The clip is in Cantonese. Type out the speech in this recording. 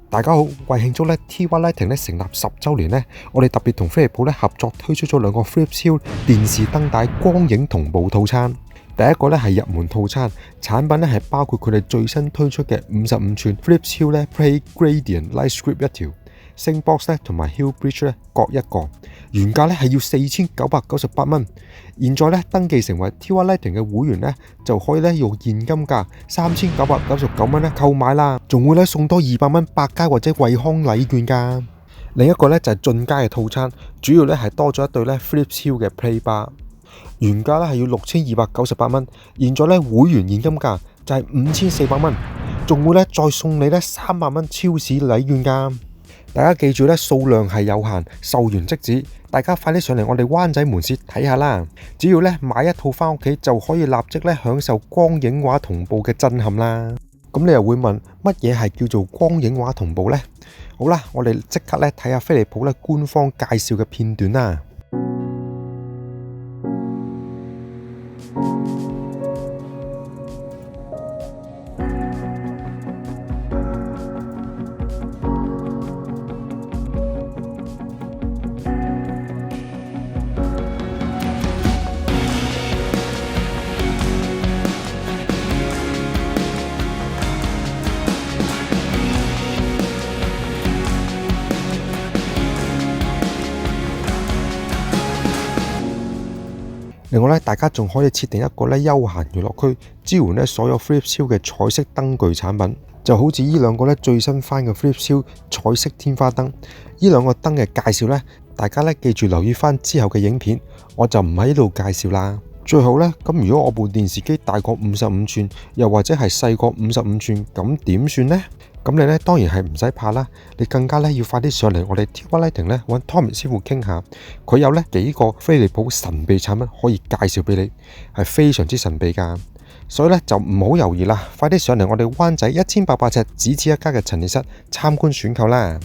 大家好，為慶祝咧 TY Lighting 咧成立10週年咧，我哋特別同飛利浦咧合作推出咗兩個 Philips Hue 電視燈帶光影同步套餐。第一個咧係入門套餐，產品咧係包括佢哋最新推出嘅55寸 Philips Hue 咧 Play Gradient Light Strip 一條，Syncbox 咧同埋 Hue Bridge 咧各一個，原價咧係要4998蚊。現在咧登記成為 TY Lighting 嘅會員咧，就可以咧用現金價3999蚊咧購買啦，仲會咧送多200蚊百佳或者惠康禮券㗎。另一個咧就係進階嘅套餐，主要咧係多咗一對咧 Philips Hue 嘅 Play Bar， 原價咧係要6298蚊，現在咧會員現金價就係5400蚊，仲會咧再送你咧300蚊超市禮券㗎。大家記住咧，數量係有限，售完即止。大家快啲上嚟我哋灣仔門市睇下啦！只要咧買一套返屋企就可以立即咧享受光影畫同步嘅震撼啦。咁你又會問乜嘢係叫做光影畫同步呢？好啦，我哋即刻咧睇下飛利浦咧官方介紹嘅片段啦。另外咧，大家仲可以設定一個咧休閒娛樂區，支援咧所有 Philips Hue 嘅彩色燈具產品，就好似呢兩個咧最新翻嘅 Philips Hue 彩色天花燈。呢兩個燈嘅介紹咧，大家咧記住留意翻之後嘅影片，我就唔喺呢度介紹啦。最後咧，咁如果我部電視機大過55寸，又或者係細過55寸，咁點算呢？咁你咧當然係唔使怕啦，你更加咧要快啲上嚟我哋 TY Lighting 咧揾 Tommy 師傅傾下，佢有咧幾個飛利浦神秘產品可以介紹俾你，係非常之神秘㗎。所以咧就唔好猶豫啦，快啲上嚟我哋灣仔1800尺只此一家嘅陳列室參觀選購啦！